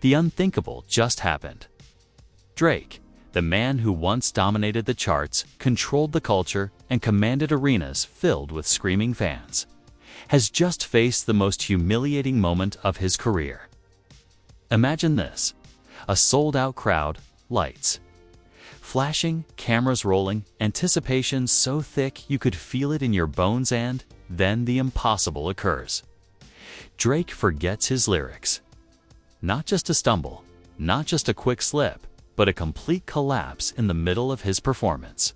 The unthinkable just happened. Drake, the man who once dominated the charts, controlled the culture, and commanded arenas filled with screaming fans, has just faced the most humiliating moment of his career. Imagine this: a sold-out crowd, lights flashing, cameras rolling, anticipation so thick you could feel it in your bones, and then the impossible occurs. Drake forgets his lyrics. Not just a stumble, not just a quick slip, but a complete collapse in the middle of his performance.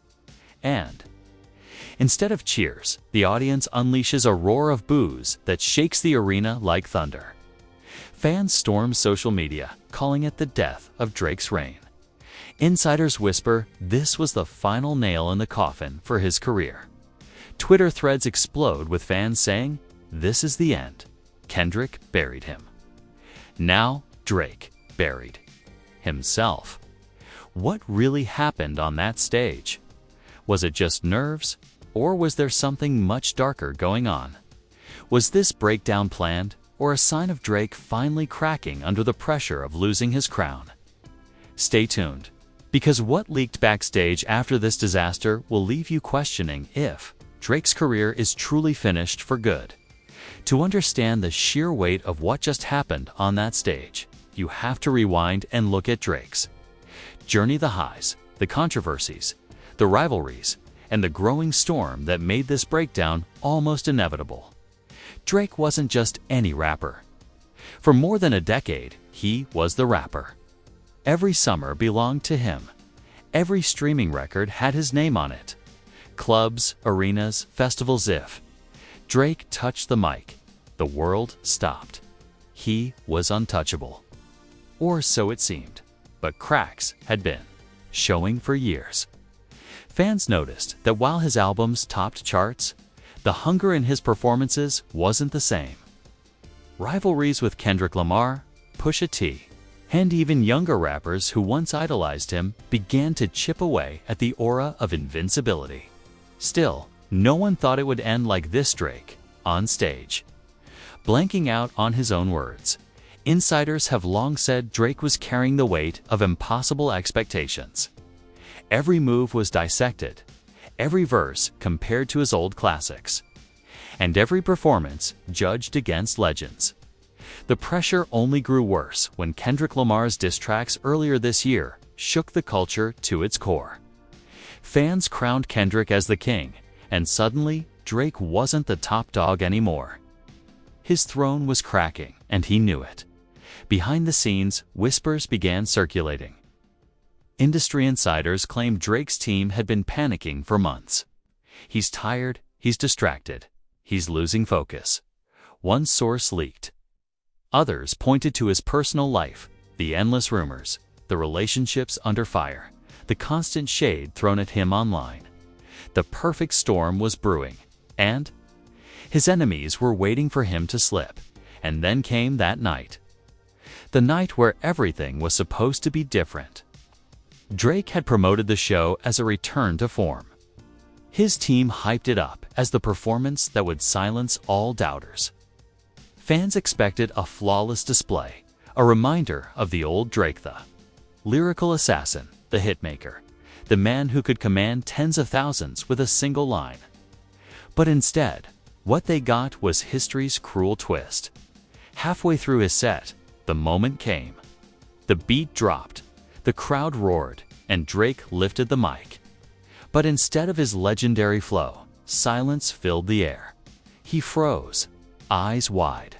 And instead of cheers, the audience unleashes a roar of boos that shakes the arena like thunder. Fans storm social media, calling it the death of Drake's reign. Insiders whisper this was the final nail in the coffin for his career. Twitter threads explode with fans saying, "This is the end. Kendrick buried him." Now, Drake buried himself. What really happened on that stage? Was it just nerves, or was there something much darker going on? Was this breakdown planned, or a sign of Drake finally cracking under the pressure of losing his crown? Stay tuned, because what leaked backstage after this disaster will leave you questioning if Drake's career is truly finished for good. To understand the sheer weight of what just happened on that stage, you have to rewind and look at Drake's journey, the highs, the controversies, the rivalries, and the growing storm that made this breakdown almost inevitable. Drake wasn't just any rapper. For more than a decade, he was the rapper. Every summer belonged to him. Every streaming record had his name on it. Clubs, arenas, festivals. If Drake touched the mic, the world stopped. He was untouchable. Or so it seemed. But cracks had been showing for years. Fans noticed that while his albums topped charts, the hunger in his performances wasn't the same. Rivalries with Kendrick Lamar, Pusha T, and even younger rappers who once idolized him began to chip away at the aura of invincibility. Still, no one thought it would end like this. Drake, on stage, blanking out on his own words. Insiders have long said Drake was carrying the weight of impossible expectations. Every move was dissected, every verse compared to his old classics, and every performance judged against legends. The pressure only grew worse when Kendrick Lamar's diss tracks earlier this year shook the culture to its core. Fans crowned Kendrick as the king, and suddenly Drake wasn't the top dog anymore. His throne was cracking, and he knew it. Behind the scenes, whispers began circulating. Industry insiders claimed Drake's team had been panicking for months. He's tired, he's distracted, he's losing focus. One source leaked. Others pointed to his personal life, the endless rumors, the relationships under fire, the constant shade thrown at him online. The perfect storm was brewing, and his enemies were waiting for him to slip. And then came that night. The night where everything was supposed to be different. Drake had promoted the show as a return to form. His team hyped it up as the performance that would silence all doubters. Fans expected a flawless display, a reminder of the old Drake, the lyrical assassin, the hitmaker, the man who could command tens of thousands with a single line. But instead, what they got was history's cruel twist. Halfway through his set, the moment came. The beat dropped, the crowd roared, and Drake lifted the mic. But instead of his legendary flow, silence filled the air. He froze, eyes wide,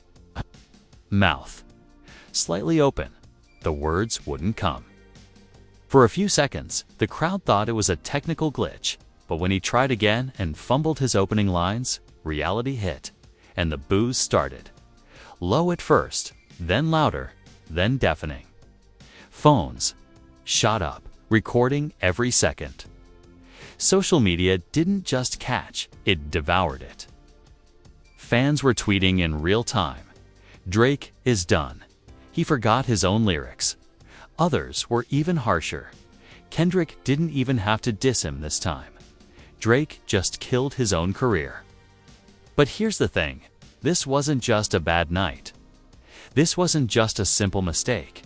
mouth slightly open. The words wouldn't come. For a few seconds, the crowd thought it was a technical glitch, but when he tried again and fumbled his opening lines, reality hit, and the boos started. Low at first, then louder, then deafening. Phones shot up, recording every second. Social media didn't just catch, it devoured it. Fans were tweeting in real time. Drake is done. He forgot his own lyrics. Others were even harsher. Kendrick didn't even have to diss him this time. Drake just killed his own career. But here's the thing. This wasn't just a bad night. This wasn't just a simple mistake.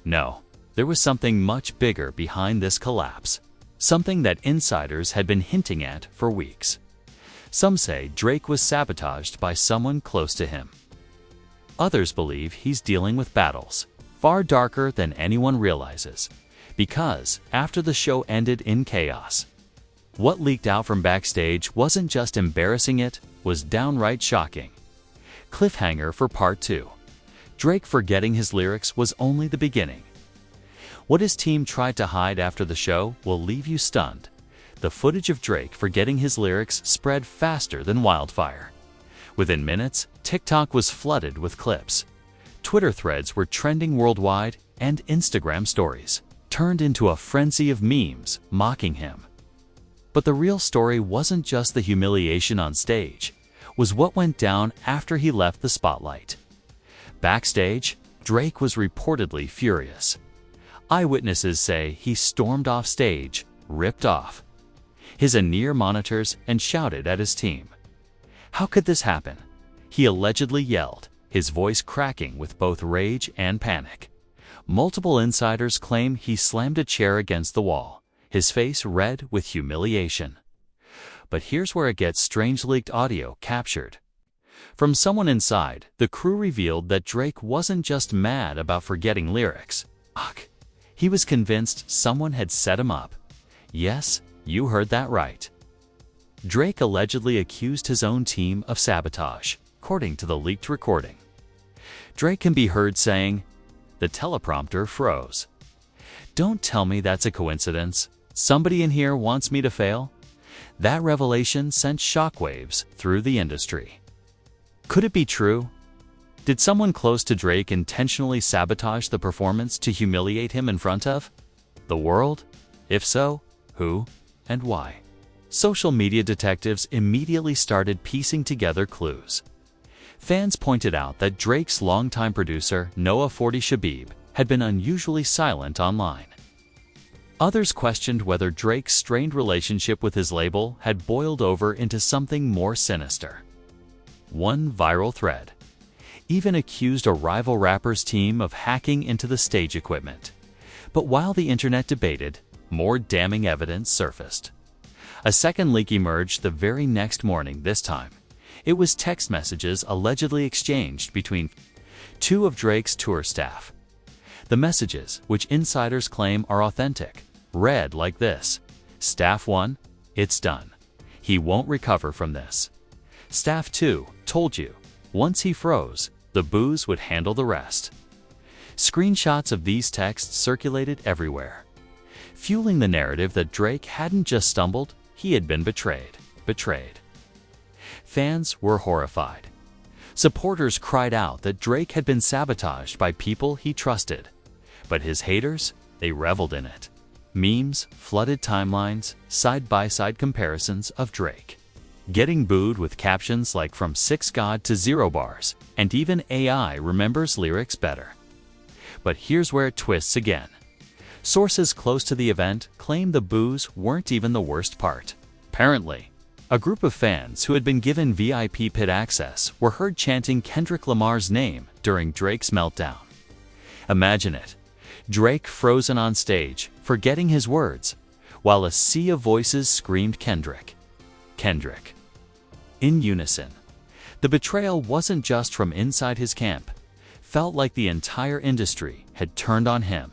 No, there was something much bigger behind this collapse, something that insiders had been hinting at for weeks. Some say Drake was sabotaged by someone close to him. Others believe he's dealing with battles far darker than anyone realizes, because after the show ended in chaos, what leaked out from backstage wasn't just embarrassing, it was downright shocking. Cliffhanger for Part 2. Drake forgetting his lyrics was only the beginning. What his team tried to hide after the show will leave you stunned. The footage of Drake forgetting his lyrics spread faster than wildfire. Within minutes, TikTok was flooded with clips. Twitter threads were trending worldwide, and Instagram stories turned into a frenzy of memes mocking him. But the real story wasn't just the humiliation on stage, it was what went down after he left the spotlight. Backstage, Drake was reportedly furious. Eyewitnesses say he stormed off stage, ripped off his in-ear monitors, and shouted at his team. How could this happen? He allegedly yelled, his voice cracking with both rage and panic. Multiple insiders claim he slammed a chair against the wall, his face red with humiliation. But here's where it gets strange. Leaked audio captured from someone inside the crew revealed that Drake wasn't just mad about forgetting lyrics. He was convinced someone had set him up. Yes, you heard that right. Drake allegedly accused his own team of sabotage, according to the leaked recording. Drake can be heard saying, "The teleprompter froze. Don't tell me that's a coincidence. Somebody in here wants me to fail." That revelation sent shockwaves through the industry. Could it be true? Did someone close to Drake intentionally sabotage the performance to humiliate him in front of the world? If so, who and why? Social media detectives immediately started piecing together clues. Fans pointed out that Drake's longtime producer, Noah 40 Shabib, had been unusually silent online. Others questioned whether Drake's strained relationship with his label had boiled over into something more sinister. One viral thread even accused a rival rapper's team of hacking into the stage equipment. But while the internet debated, more damning evidence surfaced. A second leak emerged the very next morning. This time, it was text messages allegedly exchanged between two of Drake's tour staff. The messages, which insiders claim are authentic, read like this: Staff 1, it's done. He won't recover from this. Staff 2, told you, once he froze, the booze would handle the rest. Screenshots of these texts circulated everywhere, fueling the narrative that Drake hadn't just stumbled, he had been betrayed. Fans were horrified. Supporters cried out that Drake had been sabotaged by people he trusted. But his haters, they reveled in it. Memes flooded timelines, side-by-side comparisons of Drake getting booed with captions like "From 6 God to 0 bars," and even AI remembers lyrics better. But here's where it twists again. Sources close to the event claim the boos weren't even the worst part. Apparently, a group of fans who had been given VIP pit access were heard chanting Kendrick Lamar's name during Drake's meltdown. Imagine it. Drake frozen on stage, forgetting his words, while a sea of voices screamed Kendrick. Kendrick. In unison. The betrayal wasn't just from inside his camp. Felt like the entire industry had turned on him.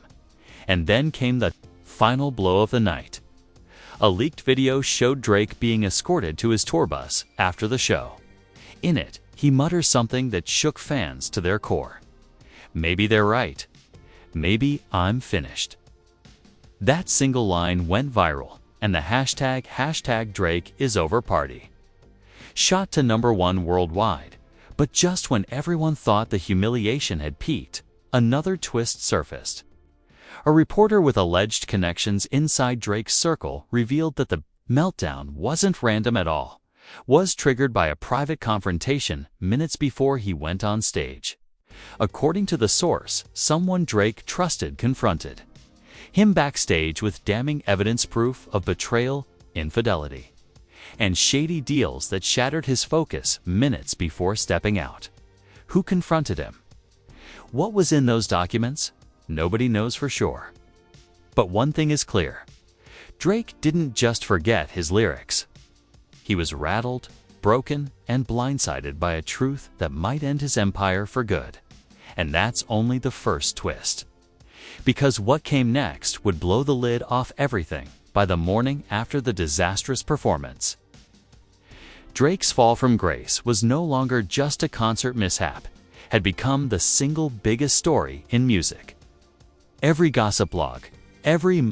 And then came the final blow of the night. A leaked video showed Drake being escorted to his tour bus after the show. In it, he mutters something that shook fans to their core. Maybe they're right. Maybe I'm finished. That single line went viral, and the hashtag Drake is over party shot to #1 worldwide. But just when everyone thought the humiliation had peaked, another twist surfaced. A reporter with alleged connections inside Drake's circle revealed that the meltdown wasn't random at all, was triggered by a private confrontation minutes before he went on stage. According to the source, someone Drake trusted confronted him backstage with damning evidence, proof of betrayal, infidelity, and shady deals that shattered his focus minutes before stepping out. Who confronted him? What was in those documents? Nobody knows for sure. But one thing is clear. Drake didn't just forget his lyrics. He was rattled, broken, and blindsided by a truth that might end his empire for good. And that's only the first twist. Because what came next would blow the lid off everything by the morning after the disastrous performance. Drake's fall from grace was no longer just a concert mishap, had become the single biggest story in music. Every gossip blog, every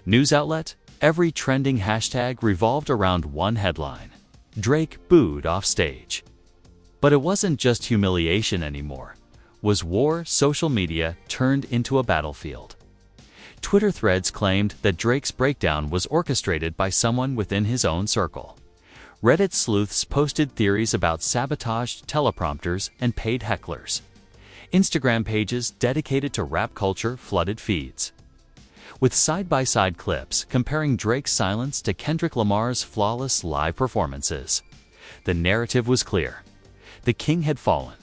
news outlet, every trending hashtag revolved around one headline: Drake booed off stage. But it wasn't just humiliation anymore. Was war social media turned into a battlefield? Twitter threads claimed that Drake's breakdown was orchestrated by someone within his own circle. Reddit sleuths posted theories about sabotaged teleprompters and paid hecklers. Instagram pages dedicated to rap culture flooded feeds. With side-by-side clips comparing Drake's silence to Kendrick Lamar's flawless live performances. The narrative was clear. The king had fallen.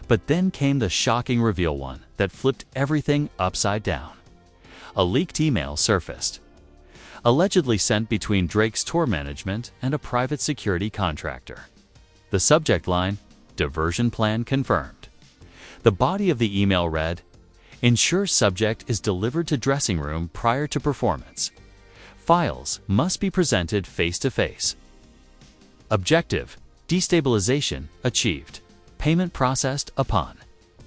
But then came the shocking reveal, one that flipped everything upside down. A leaked email surfaced, allegedly sent between Drake's tour management and a private security contractor. The subject line, "Diversion plan confirmed." The body of the email read, "Ensure subject is delivered to dressing room prior to performance. Files must be presented face-to-face. Objective, destabilization achieved. Payment processed upon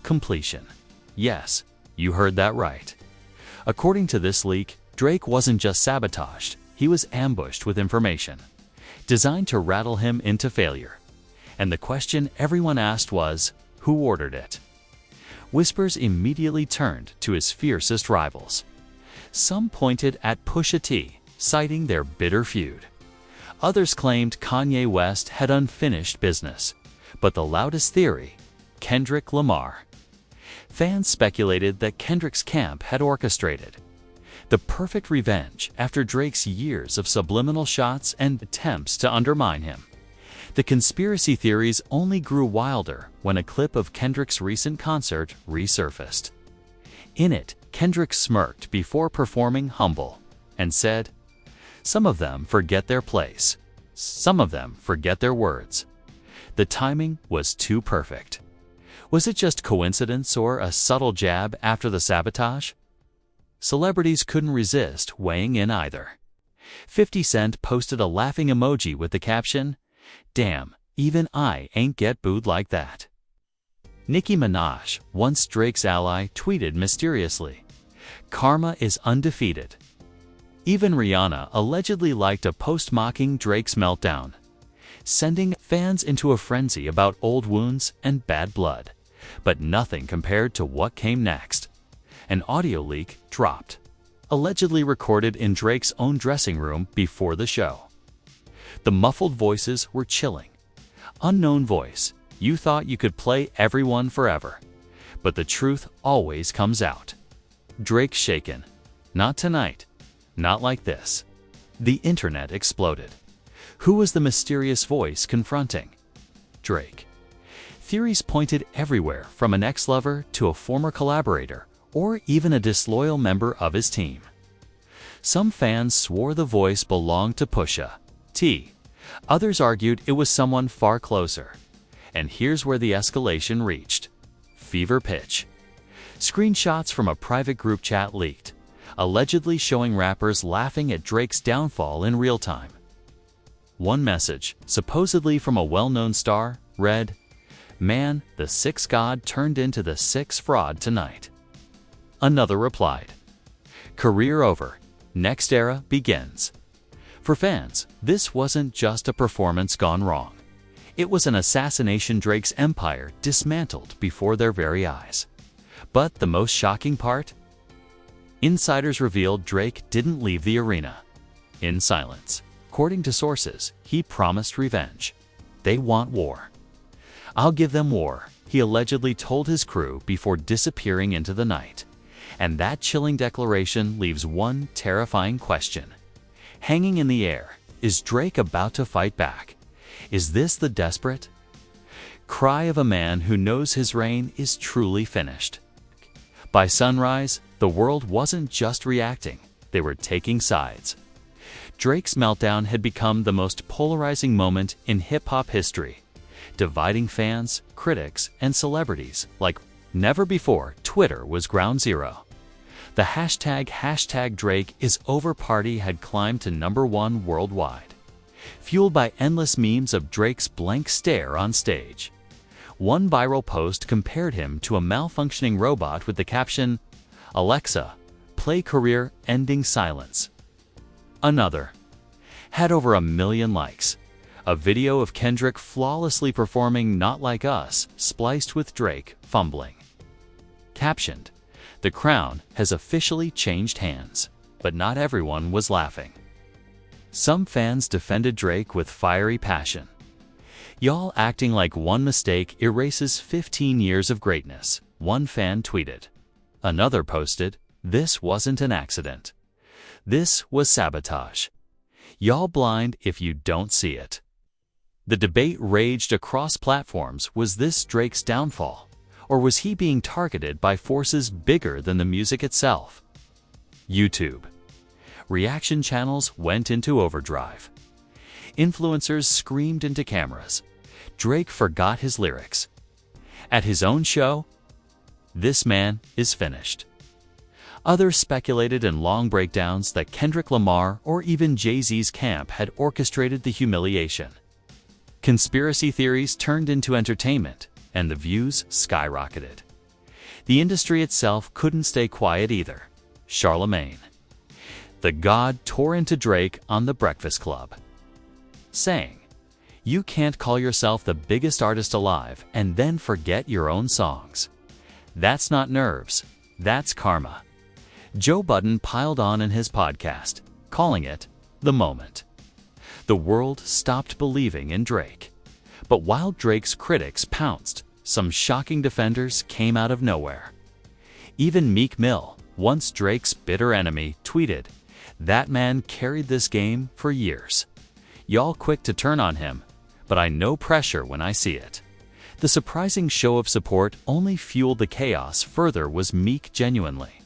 completion." Yes, you heard that right. According to this leak, Drake wasn't just sabotaged, he was ambushed with information, designed to rattle him into failure. And the question everyone asked was, who ordered it? Whispers immediately turned to his fiercest rivals. Some pointed at Pusha T, citing their bitter feud. Others claimed Kanye West had unfinished business. But the loudest theory, Kendrick Lamar. Fans speculated that Kendrick's camp had orchestrated the perfect revenge after Drake's years of subliminal shots and attempts to undermine him. The conspiracy theories only grew wilder when a clip of Kendrick's recent concert resurfaced. In it, Kendrick smirked before performing Humble and said, "Some of them forget their place. Some of them forget their words." The timing was too perfect. Was it just coincidence or a subtle jab after the sabotage? Celebrities couldn't resist weighing in either. 50 Cent posted a laughing emoji with the caption, "Damn, even I ain't get booed like that." Nicki Minaj, once Drake's ally, tweeted mysteriously, "Karma is undefeated." Even Rihanna allegedly liked a post mocking Drake's meltdown, sending fans into a frenzy about old wounds and bad blood. But nothing compared to what came next. An audio leak dropped, allegedly recorded in Drake's own dressing room before the show. The muffled voices were chilling. "Unknown voice, you thought you could play everyone forever. But the truth always comes out. Drake shaken. Not tonight. Not like this." The internet exploded. Who was the mysterious voice confronting Drake? Theories pointed everywhere from an ex-lover to a former collaborator or even a disloyal member of his team. Some fans swore the voice belonged to Pusha T. Others argued it was someone far closer. And here's where the escalation reached fever pitch. Screenshots from a private group chat leaked, allegedly showing rappers laughing at Drake's downfall in real time. One message, supposedly from a well-known star, read, "Man, the sixth god turned into the sixth fraud tonight." Another replied, "Career over. Next era begins." For fans, this wasn't just a performance gone wrong. It was an assassination Drake's empire dismantled before their very eyes. But the most shocking part? Insiders revealed Drake didn't leave the arena in silence. According to sources, he promised revenge. "They want war. I'll give them war," he allegedly told his crew before disappearing into the night. And that chilling declaration leaves one terrifying question hanging in the air. Is Drake about to fight back? Is this the desperate cry of a man who knows his reign is truly finished? By sunrise, the world wasn't just reacting, they were taking sides. Drake's meltdown had become the most polarizing moment in hip-hop history, dividing fans, critics, and celebrities like never before. Twitter was ground zero. The hashtag Drake is over party had climbed to #1 worldwide, fueled by endless memes of Drake's blank stare on stage. One viral post compared him to a malfunctioning robot with the caption, "Alexa, play career-ending silence." Another had over 1 million likes. A video of Kendrick flawlessly performing Not Like Us, spliced with Drake fumbling. Captioned, "The crown has officially changed hands," but not everyone was laughing. Some fans defended Drake with fiery passion. "Y'all acting like one mistake erases 15 years of greatness," one fan tweeted. Another posted, "This wasn't an accident. This was sabotage. Y'all blind if you don't see it." The debate raged across platforms. Was this Drake's downfall? Or was he being targeted by forces bigger than the music itself? YouTube. Reaction channels went into overdrive. Influencers screamed into cameras. Drake forgot his lyrics. At his own show, "This man is finished." Others speculated in long breakdowns that Kendrick Lamar or even Jay-Z's camp had orchestrated the humiliation. Conspiracy theories turned into entertainment, and the views skyrocketed. The industry itself couldn't stay quiet either. Charlemagne, the God, tore into Drake on The Breakfast Club, saying, "You can't call yourself the biggest artist alive and then forget your own songs. That's not nerves, that's karma." Joe Budden piled on in his podcast, calling it the moment. The world stopped believing in Drake. But while Drake's critics pounced, some shocking defenders came out of nowhere. Even Meek Mill, once Drake's bitter enemy, tweeted, "That man carried this game for years. Y'all quick to turn on him, but I know pressure when I see it." The surprising show of support only fueled the chaos further. Was Meek genuinely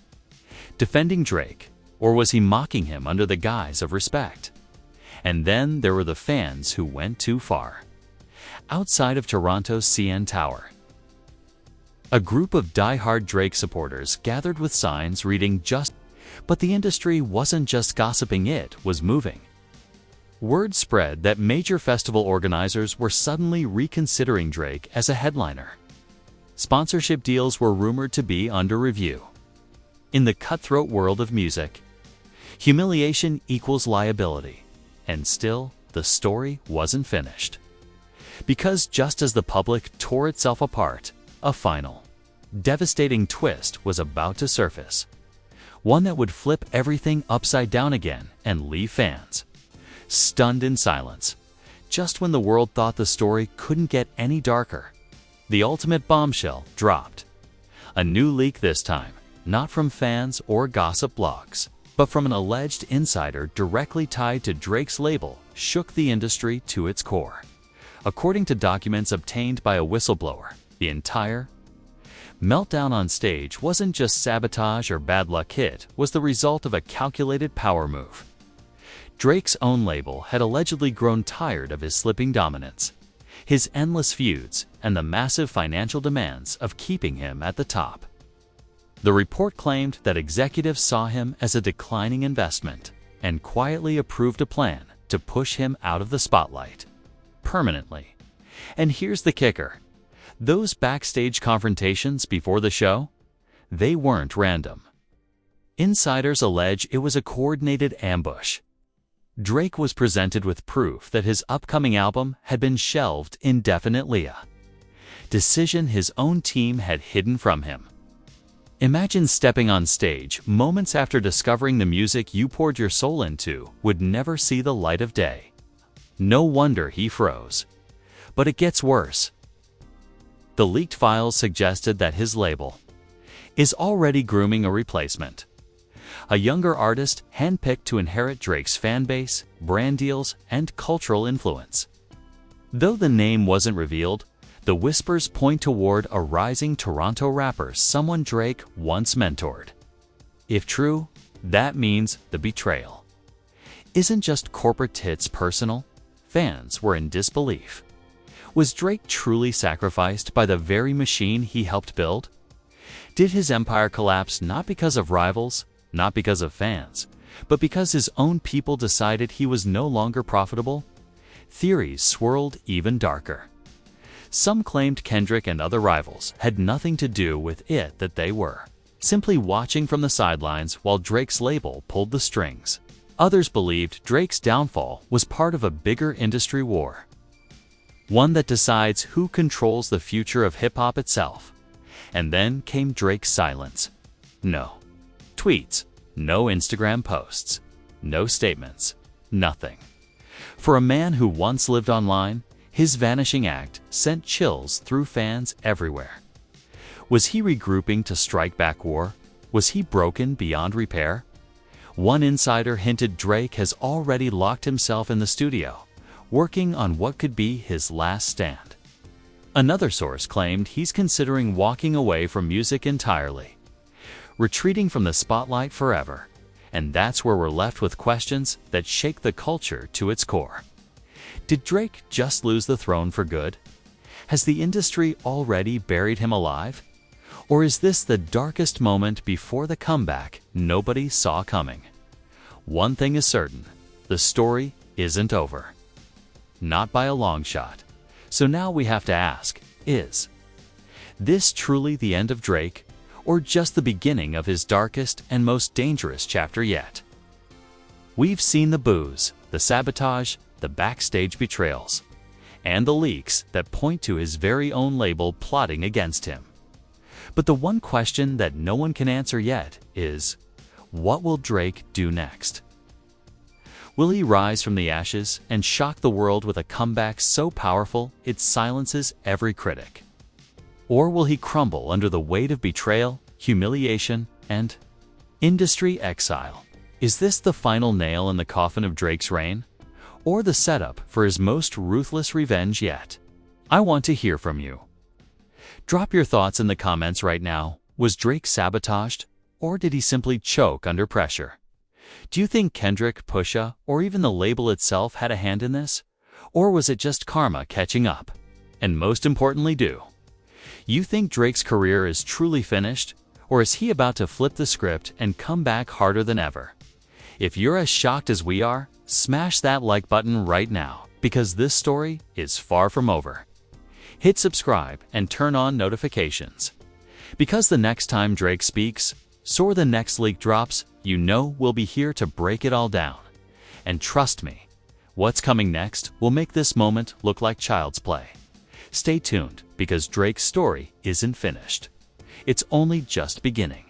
defending Drake, or was he mocking him under the guise of respect? And then there were the fans who went too far. Outside of Toronto's CN Tower, a group of die-hard Drake supporters gathered with signs reading but the industry wasn't just gossiping, it was moving. Word spread that major festival organizers were suddenly reconsidering Drake as a headliner. Sponsorship deals were rumored to be under review. In the cutthroat world of music, humiliation equals liability, and still the story wasn't finished. Because just as the public tore itself apart, a final, devastating twist was about to surface. One that would flip everything upside down again and leave fans stunned in silence. Just when the world thought the story couldn't get any darker, the ultimate bombshell dropped. A new leak this time, not from fans or gossip blogs, but from an alleged insider directly tied to Drake's label, shook the industry to its core. According to documents obtained by a whistleblower, the entire meltdown on stage wasn't just sabotage or bad luck, it was the result of a calculated power move. Drake's own label had allegedly grown tired of his slipping dominance, his endless feuds, and the massive financial demands of keeping him at the top. The report claimed that executives saw him as a declining investment and quietly approved a plan to push him out of the spotlight permanently. And here's the kicker. Those backstage confrontations before the show, they weren't random. Insiders allege it was a coordinated ambush. Drake was presented with proof that his upcoming album had been shelved indefinitely, a decision his own team had hidden from him. Imagine stepping on stage moments after discovering the music you poured your soul into would never see the light of day. No wonder he froze. But it gets worse. The leaked files suggested that his label is already grooming a replacement. A younger artist handpicked to inherit Drake's fanbase, brand deals, and cultural influence. Though the name wasn't revealed, The whispers point toward a rising Toronto rapper someone Drake once mentored. If true, that means the betrayal isn't just corporate tits personal. Fans were in disbelief. Was Drake truly sacrificed by the very machine he helped build? Did his empire collapse not because of rivals, not because of fans, but because his own people decided he was no longer profitable? Theories swirled even darker. Some claimed Kendrick and other rivals had nothing to do with it, that they were simply watching from the sidelines while Drake's label pulled the strings. Others believed Drake's downfall was part of a bigger industry war, one that decides who controls the future of hip-hop itself. And then came Drake's silence. No tweets, no Instagram posts, no statements, nothing. For a man who once lived online, his vanishing act sent chills through fans everywhere. Was he regrouping to strike back war? Was he broken beyond repair? One insider hinted Drake has already locked himself in the studio, working on what could be his last stand. Another source claimed he's considering walking away from music entirely, retreating from the spotlight forever. And that's where we're left with questions that shake the culture to its core. Did Drake just lose the throne for good? Has the industry already buried him alive? Or is this the darkest moment before the comeback nobody saw coming? One thing is certain, the story isn't over. Not by a long shot. So now we have to ask, is this truly the end of Drake, or just the beginning of his darkest and most dangerous chapter yet? We've seen the boos, the sabotage, the backstage betrayals, and the leaks that point to his very own label plotting against him. But the one question that no one can answer yet is, what will Drake do next? Will he rise from the ashes and shock the world with a comeback so powerful it silences every critic? Or will he crumble under the weight of betrayal, humiliation, and industry exile? Is this the final nail in the coffin of Drake's reign, or the setup for his most ruthless revenge yet? I want to hear from you. Drop your thoughts in the comments right now. Was Drake sabotaged, or did he simply choke under pressure? Do you think Kendrick, Pusha, or even the label itself had a hand in this? Or was it just karma catching up? And most importantly, do you think Drake's career is truly finished, or is he about to flip the script and come back harder than ever? If you're as shocked as we are, smash that like button right now, because this story is far from over. Hit subscribe and turn on notifications, because the next time Drake speaks, or the next leak drops, you know we'll be here to break it all down. And trust me, what's coming next will make this moment look like child's play. Stay tuned, because Drake's story isn't finished. It's only just beginning.